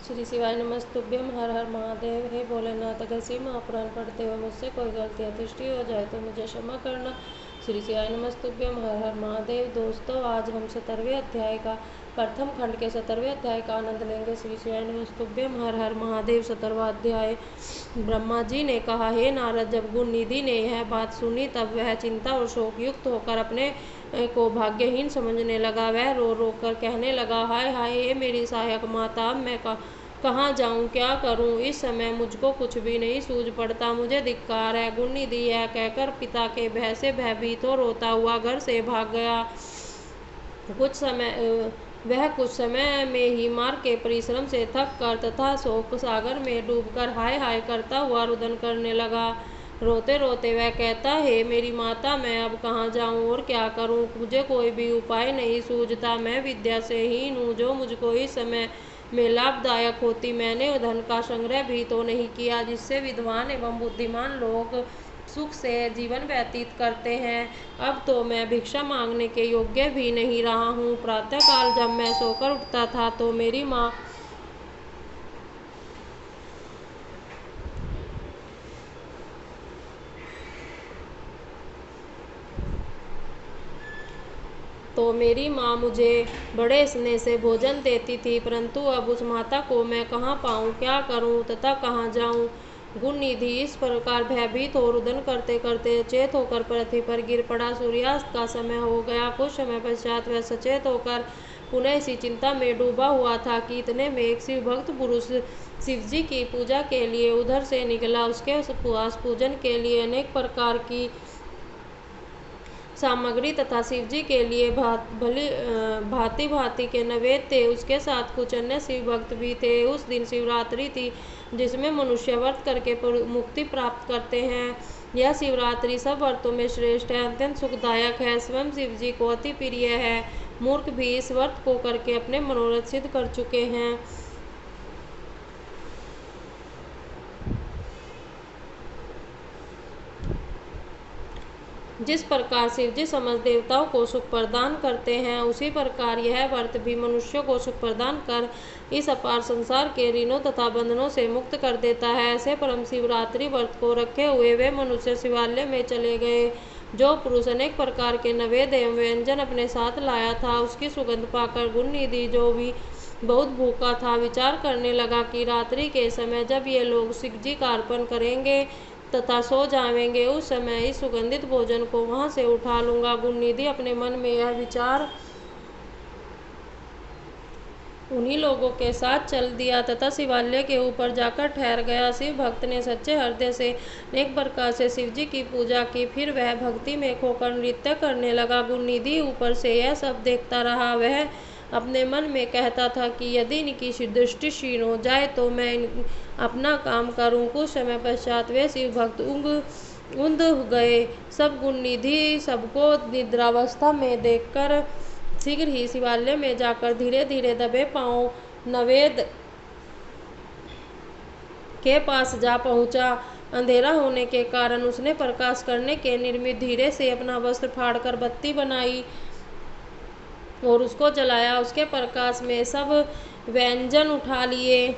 श्री शिवाय नमस्तुभ्यम। हर हर महादेव। हे भोलेनाथ, अगर शिव महापुराण पढ़ते हुए मुझसे कोई गलती या त्रुटि हो जाए तो मुझे क्षमा करना। श्री शिवाय नमस्तुभ्यम। हर हर महादेव। दोस्तों, आज हम 17वें अध्याय का प्रथम खंड के 17वें अध्याय का आनंद लेंगे। श्री शिवाय नमस्तुभ्यम। हर हर महादेव। 17वां अध्याय। ब्रह्मा जी ने कहा, हे नारद, जब गुण निधि ने यह बात सुनी तब वह चिंता और शोक युक्त होकर अपने को भाग्यहीन समझने लगा। वह रो रो कर कहने लगा, हाय हाय, हे मेरी सहायक माता, अब मैं कहाँ जाऊँ, क्या करूँ। इस समय मुझको कुछ भी नहीं सूझ पड़ता। मुझे धिक्कार है। गुण निधि यह कहकर पिता के भय से भयभीत हो रोता हुआ घर से भाग गया। वह कुछ समय में ही मार्ग के परिश्रम से थक कर तथा शोक सागर में डूबकर हाय हाय करता हुआ रुदन करने लगा। रोते रोते वह कहता, हे मेरी माता, मैं अब कहाँ जाऊँ और क्या करूँ। मुझे कोई भी उपाय नहीं सूझता। मैं विद्या से हीन हूँ जो मुझको इस समय में लाभदायक होती। मैंने धन का संग्रह भी तो नहीं किया जिससे विद्वान एवं बुद्धिमान लोग सुख से जीवन व्यतीत करते हैं। अब तो मैं भिक्षा मांगने के योग्य भी नहीं रहा हूँ। प्रातःकाल जब मैं सोकर उठता था तो मेरी माँ मुझे बड़े स्नेह से भोजन देती थी, परंतु अब उस माता को मैं कहाँ पाऊँ, क्या करूँ तथा कहाँ जाऊँ। गुण निधि इस प्रकार भयभीत हो रुदन करते करते चेत होकर पृथ्वी पर गिर पड़ा। सूर्यास्त का समय हो गया। कुछ समय पश्चात वह सचेत होकर पुनः इसी चिंता में डूबा हुआ था कि इतने में एक शिव भक्त पुरुष शिव जी की पूजा के लिए उधर से निकला। उसके पास पूजन के लिए अनेक प्रकार की सामग्री तथा शिव जी के लिए भांति भांति के नैवेद्य थे। उसके साथ कुछ अन्य शिव भक्त भी थे। उस दिन शिवरात्रि थी, जिसमें मनुष्य व्रत करके मुक्ति प्राप्त करते हैं। यह शिवरात्रि सब व्रतों में श्रेष्ठ है, अत्यंत सुखदायक है, स्वयं शिव जी को अति प्रिय है। मूर्ख भी इस व्रत को करके अपने मनोरथ सिद्ध कर चुके हैं। जिस प्रकार शिव जी समस्त देवताओं को सुख प्रदान करते हैं, उसी प्रकार यह व्रत भी मनुष्यों को सुख प्रदान कर इस अपार संसार के ऋणों तथा बंधनों से मुक्त कर देता है। ऐसे परम शिवरात्रि व्रत को रखे हुए वे मनुष्य शिवालय में चले गए। जो पुरुष अनेक प्रकार के नैवेद्य एवं व्यंजन अपने साथ लाया था, उसकी सुगंध पाकर गुण निधि, जो भी बहुत भूखा था, विचार करने लगा कि रात्रि के समय जब ये लोग शिव जी का अर्पण करेंगे तथा सो जाएंगे, उस समय इस सुगंधित भोजन को वहां से उठा लूंगा। गुण निधि अपने मन में यह विचार उन्हीं लोगों के साथ चल दिया तथा शिवालय के ऊपर जाकर ठहर गया। शिव भक्त ने सच्चे हृदय से अनेक प्रकार से शिव जी की पूजा की। फिर वह भक्ति में खोकर नृत्य करने लगा। गुण निधि ऊपर से यह सब देखता रहा। वह अपने मन में कहता था कि यदि इनकी दृष्टि क्षीण हो जाए तो मैं अपना काम करूं। कुछ समय पश्चात वे शिव भक्त उंध गए। सब गुण निधि सबको निद्रावस्था में देखकर शीघ्र ही शिवालय में जाकर धीरे धीरे दबे पांव नवेद के पास जा पहुंचा। अंधेरा होने के कारण उसने प्रकाश करने के निर्मित धीरे से अपना वस्त्र फाड़कर बत्ती बनाई और उसको जलाया। उसके प्रकाश में सब व्यंजन उठा लिए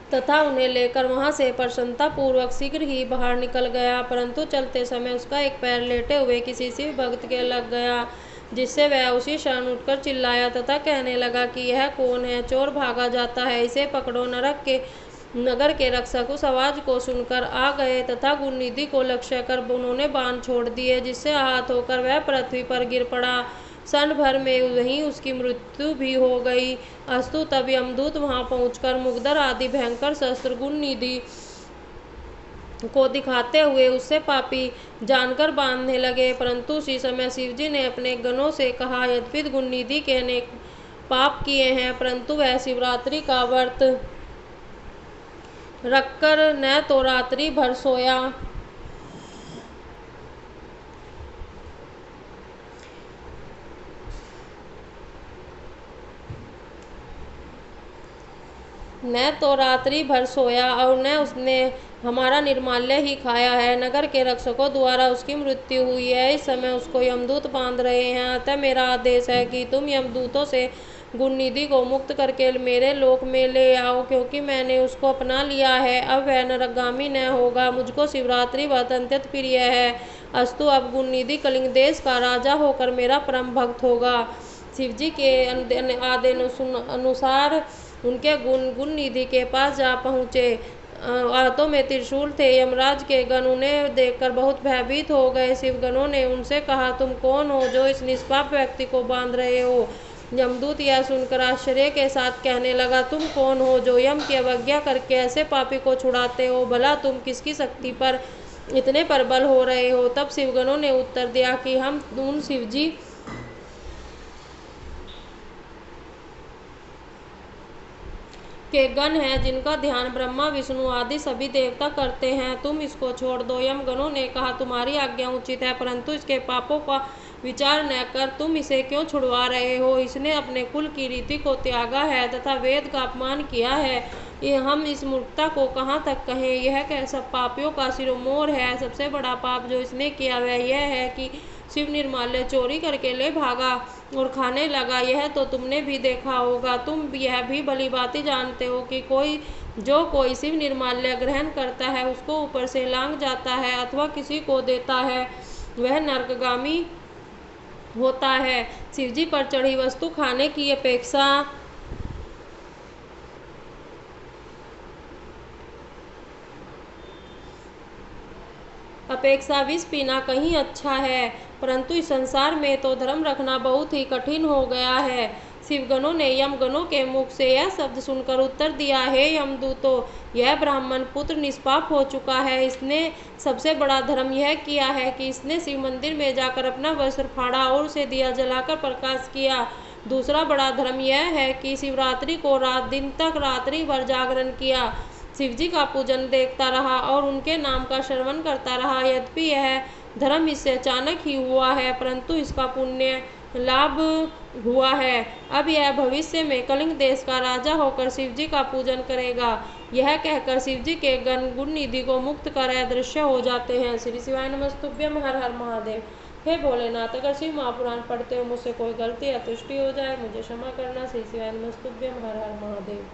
तथा उन्हें लेकर वहां से प्रसन्नता पूर्वक शीघ्र ही बाहर निकल गया। परंतु चलते समय उसका एक पैर लेटे हुए किसी शिव भक्त के लग गया, जिससे वह उसी क्षण उठकर चिल्लाया तथा कहने लगा कि यह कौन है, चोर भागा जाता है, इसे पकड़ो। नगर के रक्षक उस आवाज को सुनकर आ गए तथा गुण निधि को लक्ष्य कर उन्होंने बाण छोड़ दिए, जिससे आहत होकर वह पृथ्वी पर गिर पड़ा। क्षण भर में वहीं उसकी मृत्यु भी हो गई। अस्तु तब यमदूत वहां पहुंचकर मुगदर आदि भयंकर शस्त्र गुण निधि को दिखाते हुए उससे पापी जानकर बांधने लगे। परंतु उसी समय शिव जी ने अपने गणों से कहा, यद्यपि गुण निधि के अनेक पाप किए हैं, परंतु वह शिवरात्रि का व्रत रखकर न तो रात्रि भर सोया और न उसने हमारा निर्माल्य ही खाया है। नगर के रक्षकों द्वारा उसकी मृत्यु हुई है। इस समय उसको यमदूत बांध रहे हैं। अतः मेरा आदेश है कि तुम यमदूतों से गुणनिधि को मुक्त करके मेरे लोक में ले आओ, क्योंकि मैंने उसको अपना लिया है। अब वह नरकगामी न होगा। मुझको शिवरात्रि बहुत अत्यंत प्रिय है। अस्तु, अब गुणनिधि कलिंग देश का राजा होकर मेरा परम भक्त होगा। शिवजी के आदेश अनुसार उनके गुणनिधि के पास जा पहुँचे। हाथों में त्रिशूल थे। यमराज के गण उन्हें देखकर बहुत भयभीत हो गए। शिवगणों ने उनसे कहा, तुम कौन हो जो इस निष्पाप व्यक्ति को बांध रहे हो? यमदूत यह सुनकर आश्चर्य के साथ कहने लगा, तुम कौन हो जो यम की अवज्ञा करके ऐसे पापी को छुड़ाते हो? भला तुम किसकी शक्ति पर इतने प्रबल हो रहे हो? तब शिवगणों ने उत्तर दिया कि हम उन शिवजी के गण हैं जिनका ध्यान ब्रह्मा विष्णु आदि सभी देवता करते हैं। तुम इसको छोड़ दो। यमगणों ने कहा, तुम्हारी आज्ञा उचित है, परंतु इसके पापों का विचार न कर तुम इसे क्यों छुड़वा रहे हो? इसने अपने कुल की रीति को त्यागा है तथा वेद का अपमान किया है। ये हम इस मूर्खता को कहाँ तक कहें? यह कह सब पापियों का शिरोमोर है। सबसे बड़ा पाप जो इसने किया वह यह है कि शिव निर्माल्य चोरी करके ले भागा और खाने लगा। यह तो तुमने भी देखा होगा। तुम यह भी भली भांति जानते हो कि कोई शिव निर्माल्य ग्रहण करता है उसको ऊपर से लांग जाता है अथवा किसी को देता है, वह नरकगामी होता है। शिवजी पर चढ़ी वस्तु खाने की अपेक्षा विष पीना कहीं अच्छा है, परंतु इस संसार में तो धर्म रखना बहुत ही कठिन हो गया है। शिवगणों ने यमगणों के मुख से यह शब्द सुनकर उत्तर दिया, हे यमदूतों, यह ब्राह्मण पुत्र निष्पाप हो चुका है। इसने सबसे बड़ा धर्म यह किया है कि इसने शिव मंदिर में जाकर अपना वस्त्र फाड़ा और उसे दिया जलाकर प्रकाश किया। दूसरा बड़ा धर्म यह है कि शिवरात्रि को रात दिन तक रात्रि भर जागरण किया, शिवजी का पूजन देखता रहा और उनके नाम का श्रवण करता रहा। यद्यपि यह धर्म इससे अचानक ही हुआ है, परंतु इसका पुण्य लाभ हुआ है। अब यह भविष्य में कलिंग देश का राजा होकर शिवजी का पूजन करेगा। यह कहकर शिवजी के गण गुणनिधि को मुक्त कर अदृश्य हो जाते हैं। श्री शिवाय नमस्तुभ्यम। हर हर महादेव। हे भोलेनाथ, अगर शिव महापुराण पढ़ते हो मुझसे कोई गलती या त्रुटि हो जाए मुझे क्षमा करना। श्री शिवाय नमस्तुभ्यम। हर हर महादेव।